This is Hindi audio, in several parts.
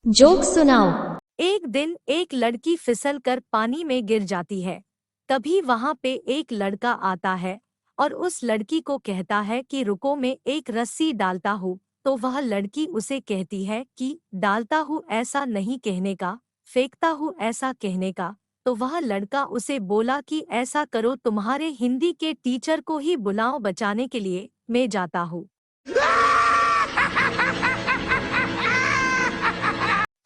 जोक सुनाओ। एक दिन एक लड़की फिसल कर पानी में गिर जाती है। तभी वहां पे एक लड़का आता है और उस लड़की को कहता है कि रुको, मैं एक रस्सी डालता हूँ। तो वह लड़की उसे कहती है कि डालता हूँ ऐसा नहीं कहने का, फेंकता हूँ ऐसा कहने का। तो वह लड़का उसे बोला कि ऐसा करो, तुम्हारे हिंदी के टीचर को ही बुलाओ बचाने के लिए, मैं जाता हूँ।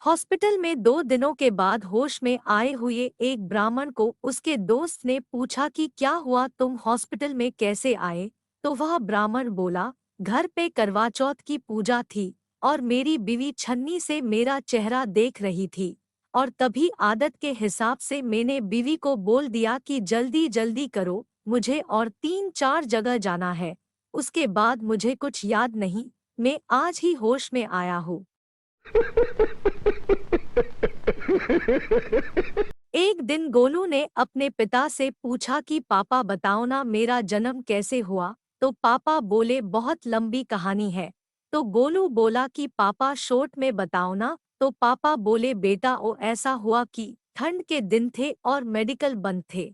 हॉस्पिटल में 2 दिनों के बाद होश में आए हुए एक ब्राह्मण को उसके दोस्त ने पूछा कि क्या हुआ, तुम हॉस्पिटल में कैसे आए। तो वह ब्राह्मण बोला, घर पे करवा चौथ की पूजा थी और मेरी बीवी छन्नी से मेरा चेहरा देख रही थी, और तभी आदत के हिसाब से मैंने बीवी को बोल दिया कि जल्दी जल्दी करो, मुझे और 3-4 जगह जाना है। उसके बाद मुझे कुछ याद नहीं, मैं आज ही होश में आया हूँ। एक दिन गोलू ने अपने पिता से पूछा कि पापा बताओ ना, मेरा जन्म कैसे हुआ। तो पापा बोले बहुत लंबी कहानी है। तो गोलू बोला कि पापा शॉर्ट में बताओ ना। तो पापा बोले बेटा ओ ऐसा हुआ कि ठंड के दिन थे और मेडिकल बंद थे।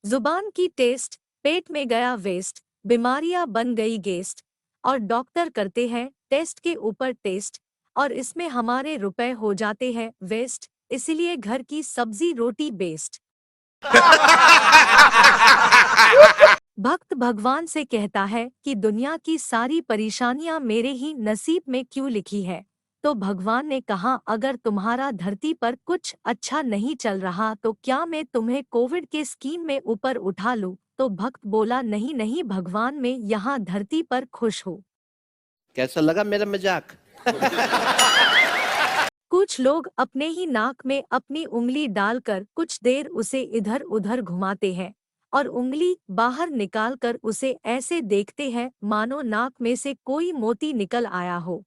जुबान की टेस्ट, पेट में गया वेस्ट, बीमारियां बन गई गेस्ट, और डॉक्टर करते हैं टेस्ट के ऊपर टेस्ट, और इसमें हमारे रुपए हो जाते हैं वेस्ट, इसलिए घर की सब्जी रोटी बेस्ट। भक्त भगवान से कहता है कि दुनिया की सारी परेशानियां मेरे ही नसीब में क्यों लिखी है। तो भगवान ने कहा, अगर तुम्हारा धरती पर कुछ अच्छा नहीं चल रहा तो क्या मैं तुम्हें कोविड के स्कीम में ऊपर उठा लूं। तो भक्त बोला, नहीं नहीं भगवान, मैं यहाँ धरती पर खुश हूँ। कैसा लगा मेरा मजाक? कुछ लोग अपने ही नाक में अपनी उंगली डालकर कुछ देर उसे इधर उधर घुमाते हैं और उंगली बाहर निकालकर उसे ऐसे देखते हैं मानो नाक में से कोई मोती निकल आया हो।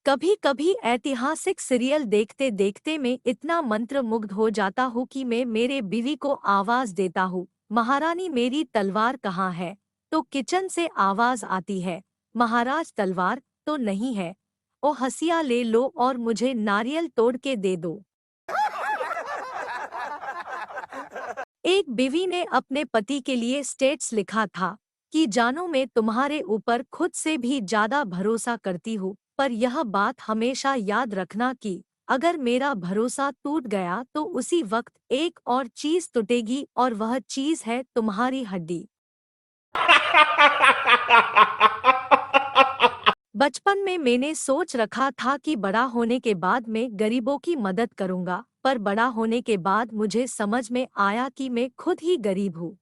कभी कभी ऐतिहासिक सीरियल देखते देखते मैं इतना मंत्रमुग्ध हो जाता हूँ कि मैं मेरे बीवी को आवाज देता हूँ, महारानी मेरी तलवार कहाँ है। तो किचन से आवाज आती है, महाराज तलवार तो नहीं है, ओ हसिया ले लो और मुझे नारियल तोड़ के दे दो। एक बीवी ने अपने पति के लिए स्टेटस लिखा था कि जानो, मैं तुम्हारे ऊपर खुद से भी ज्यादा भरोसा करती हूँ, पर यह बात हमेशा याद रखना कि अगर मेरा भरोसा टूट गया तो उसी वक्त एक और चीज टूटेगी, और वह चीज है तुम्हारी हड्डी। बचपन में मैंने सोच रखा था कि बड़ा होने के बाद मैं गरीबों की मदद करूंगा, पर बड़ा होने के बाद मुझे समझ में आया कि मैं खुद ही गरीब हूँ।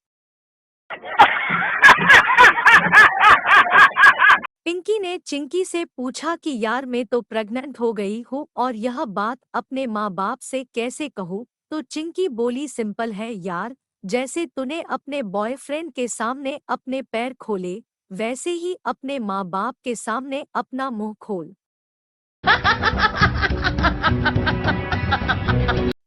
पिंकी ने चिंकी से पूछा कि यार, मैं तो प्रेग्नेंट हो गई हूँ और यह बात अपने माँ बाप से कैसे कहूँ। तो चिंकी बोली, सिंपल है यार, जैसे तूने अपने बॉयफ्रेंड के सामने अपने पैर खोले, वैसे ही अपने माँ बाप के सामने अपना मुंह खोल।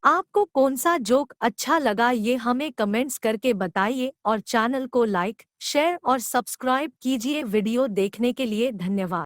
आपको कौन सा जोक अच्छा लगा ये हमें कमेंट्स करके बताइए, और चैनल को लाइक, शेयर और सब्सक्राइब कीजिए। वीडियो देखने के लिए धन्यवाद।